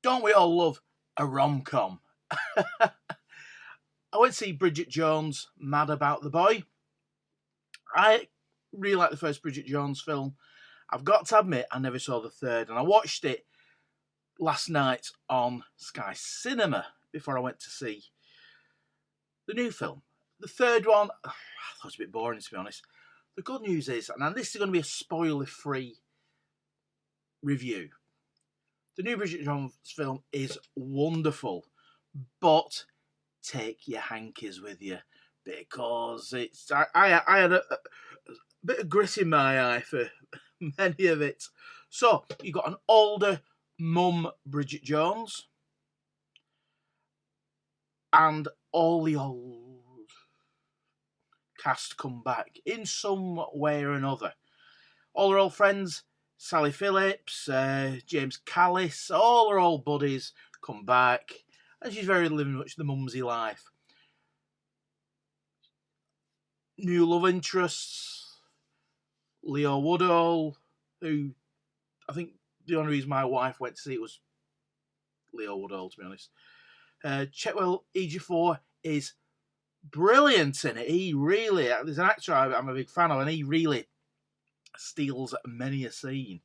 Don't we all love a rom-com? I went to see Bridget Jones' Mad About the Boy. I really like the first Bridget Jones film. I've got to admit, I never saw the third, and I watched it last night on Sky Cinema before I went to see the new film. The third one, I thought it was a bit boring, to be honest. The good news is, and this is going to be a spoiler-free review, the new Bridget Jones film is wonderful, but take your hankies with you because it's. I had a bit of grit in my eye for many of it. So you got an older mum, Bridget Jones, and all the old cast come back in some way or another. All her old friends, Sally Phillips, James Callis, all her old buddies come back, and she's very living much the mumsy life. New love interests, Leo Woodall, who I think the only reason my wife went to see it was Leo Woodall, to be honest. Chetwell Ejiofor is brilliant in it. He really, there's an actor I'm a big fan of, and he really steals many a scene.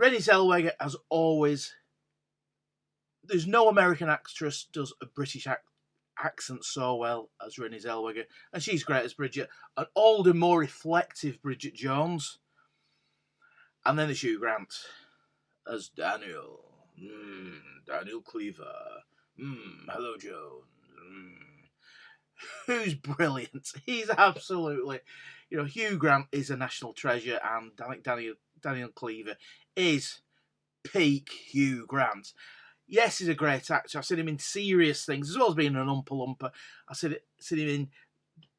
Renée Zellweger, as always, there's no American actress does a British accent so well as Renée Zellweger, and she's great as Bridget. An older, more reflective Bridget Jones. And then there's Hugh Grant as Daniel. Daniel Cleaver. Hello, Jones. Who's brilliant. He's absolutely, Hugh Grant is a national treasure, and I think Daniel Cleaver is peak Hugh Grant. Yes, he's a great actor. I've seen him in serious things, as well as being an Oompa Loompa. I've seen him in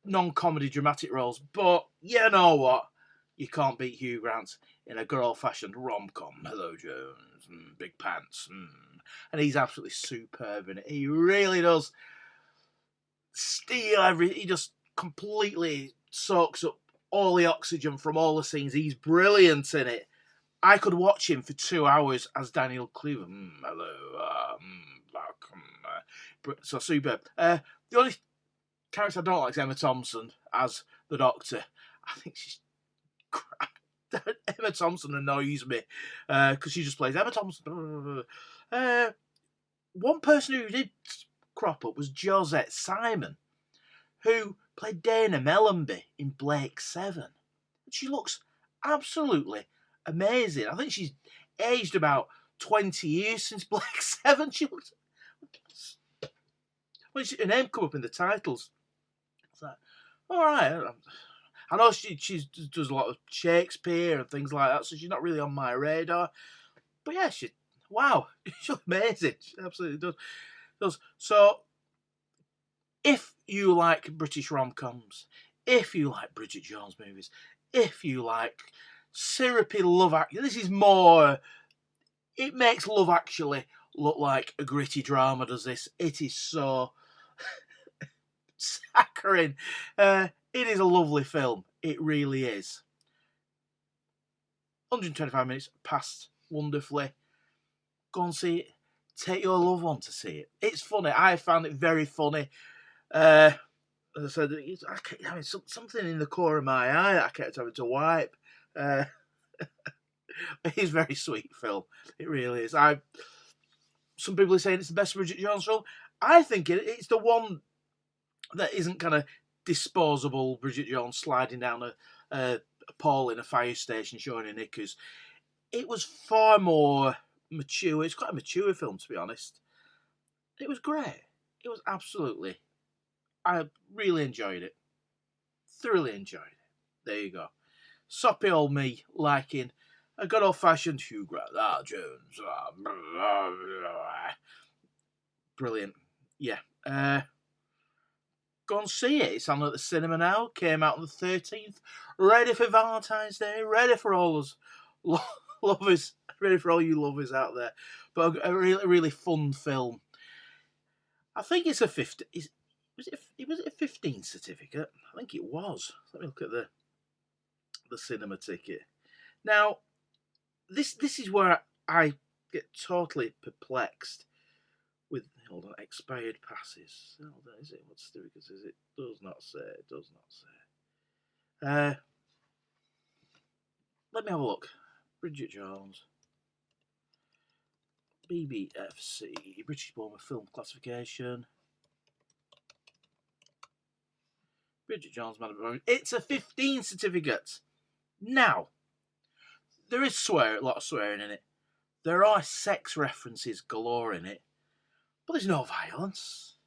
non-comedy dramatic roles. But you know what? You can't beat Hugh Grant in a good old-fashioned rom-com. Hello, Jones. Big pants. And he's absolutely superb in it. He really does steal everything. He just completely soaks up all the oxygen from all the scenes. He's brilliant in it. I could watch him for 2 hours as Daniel Cleaver. Hello. So superb. The only character I don't like is Emma Thompson as the Doctor. I think she's crap. Emma Thompson annoys me because she just plays Emma Thompson. One person who did crop up was Josette Simon, who played Dana Mellenby in Blake 7. She looks absolutely amazing. I think she's aged about 20 years since Blake 7. She looks. When her name come up in the titles, it's like, all right. I know she does a lot of Shakespeare and things like that, so she's not really on my radar. But yeah, she's amazing. She absolutely does. So, if you like British rom-coms, if you like Bridget Jones movies, if you like syrupy Love Actually, this is more. It makes Love Actually look like a gritty drama. Does this? It is so saccharine. It is a lovely film. It really is. 125 minutes passed wonderfully. Go and see it. Take your loved one to see it. It's funny. I found it very funny. As I said, I kept having something in the core of my eye that I kept having to wipe. It's a very sweet film. It really is. Some people are saying it's the best Bridget Jones film. I think it's the one that isn't kind of disposable Bridget Jones sliding down a pole in a fire station showing her knickers. It was far more mature. It's quite a mature film, to be honest. It was great. It was absolutely. I really enjoyed it. Thoroughly enjoyed it. There you go. Soppy old me liking a good old fashioned Hugh Grant. Jones. Brilliant. Yeah. Go and see it. It's on at the cinema now. Came out on the 13th. Ready for Valentine's Day. Ready for all us lovers. Ready for all you lovers out there. But a really, really fun film. I think it's a 50. Was it a 15 certificate? I think it was. Let me look at the cinema ticket. Now, this is where I get totally perplexed with, hold on, expired passes. Hold on, is it, what certificates is it? Does not say, it does not say. Let me have a look. Bridget Jones. BBFC, British Bournemouth Film Classification. Bridget Jones, Madam. It's a 15 certificate. Now, there is a lot of swearing in it. There are sex references galore in it, but there's no violence.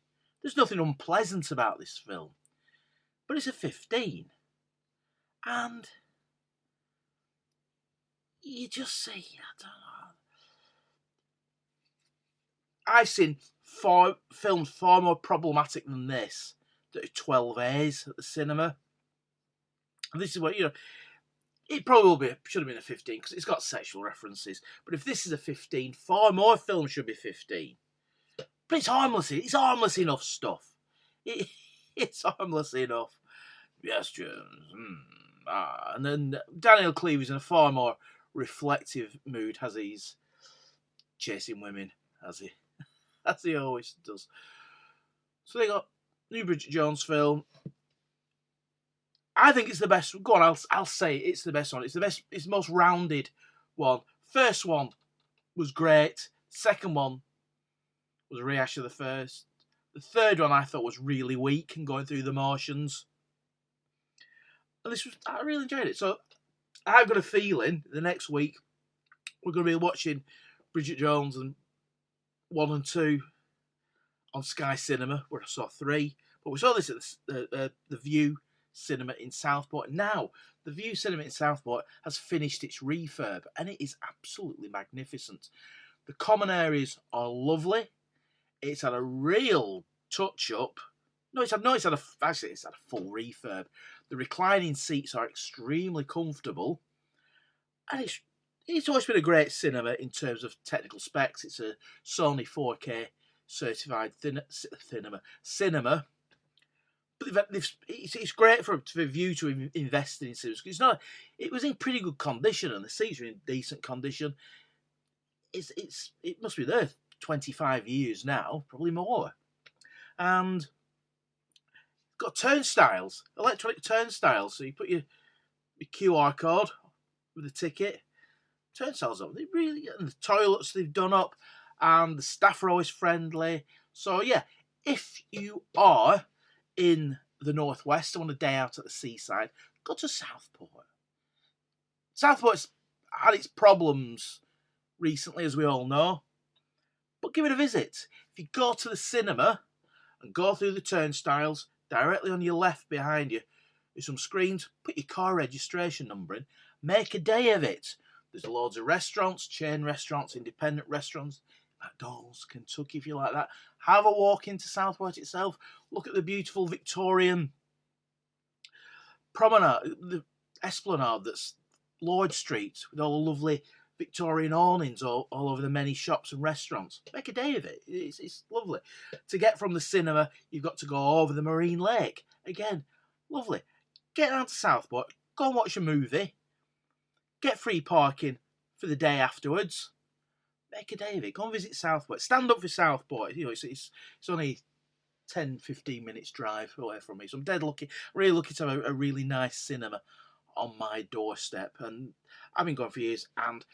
There's nothing unpleasant about this film. But it's a 15. And you just see, I don't know. I've seen films far more problematic than this that are 12 A's at the cinema. And this is what, it probably should have been a 15 because it's got sexual references. But if this is a 15, far more films should be 15. But it's harmless. It's harmless enough stuff. It's harmless enough. Yes, Jones. And then Daniel Cleaver's in a far more reflective mood as he's chasing women, as he always does. So they got new Bridget Jones film. I think it's the best. Go on, I'll say it's the best one. It's the best. It's the most rounded one. First one was great. Second one was a rehash of the first. The third one I thought was really weak and going through the motions. And I really enjoyed it. So I've got a feeling the next week we're going to be watching Bridget Jones and 1 and 2 on Sky Cinema, where I saw 3. But we saw this at the View Cinema in Southport. Now, the View Cinema in Southport has finished its refurb, and it is absolutely magnificent. The common areas are lovely. It's had a real touch-up. It's had a full refurb. The reclining seats are extremely comfortable, and it's always been a great cinema in terms of technical specs. It's a Sony 4K certified cinema. But it's great for View to invest in cinemas. It was in pretty good condition, and the seats are in decent condition. It must be there 25 years now, probably more, and got turnstiles, electronic turnstiles. So you put your QR code with the ticket, turnstiles up. And the toilets they've done up, and the staff are always friendly. So yeah, if you are in the northwest on a day out at the seaside, go to Southport. Southport's had its problems recently, as we all know, but give it a visit. If you go to the cinema and go through the turnstiles, directly on your left behind you there's some screens. Put your car registration number in. Make a day of it. There's loads of restaurants, chain restaurants, independent restaurants, McDonald's, Kentucky, if you like that. Have a walk into Southport itself. Look at the beautiful Victorian promenade, the esplanade that's Lord Street, with all the lovely Victorian awnings all over the many shops and restaurants. Make a day of it. It's lovely. To get from the cinema, you've got to go over the Marine Lake. Again, lovely. Get down to Southport, go and watch a movie, get free parking for the day afterwards. Make a day of it. Go and visit Southport. Stand up for Southport. It's only 10, 15 minutes drive away from me. So I'm dead lucky. Really lucky to have a really nice cinema on my doorstep. And I've been going for years. And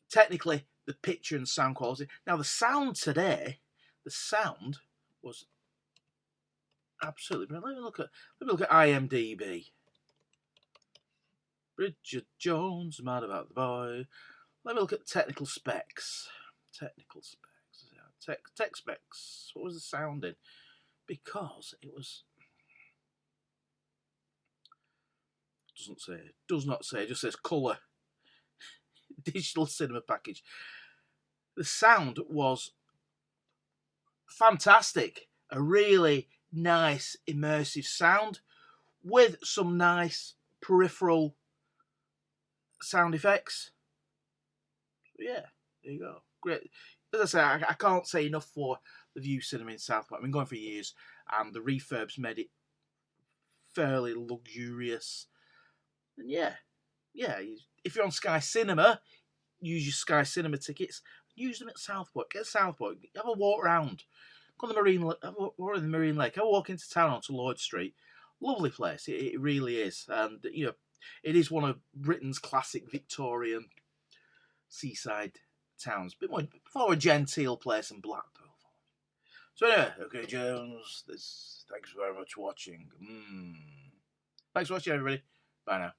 technically, the picture and sound quality. Now, the sound today, was absolutely brilliant. Let me look at IMDb. Bridget Jones, mad about the boy. Let me look at technical specs. Tech specs. What was the sound in? Because it was... Does not say. It just says colour. Digital cinema package. The sound was fantastic. A really nice, immersive sound with some nice peripheral sound effects. Yeah, there you go. Great. As I say, I can't say enough for the View Cinema in Southport. I've been going for years, and the refurbs made it fairly luxurious. And yeah, if you're on Sky Cinema, use your Sky Cinema tickets. Use them at Southport. Get to Southport. Have a walk around. Go on the Marine. Have a walk in the Marine Lake. Have a walk into town onto Lloyd Street. Lovely place. It really is, and it is one of Britain's classic Victorian seaside towns. Bit more a genteel place than Blackpool. So anyway, okay, Jones. Thanks very much for watching. Thanks for watching, everybody. Bye now.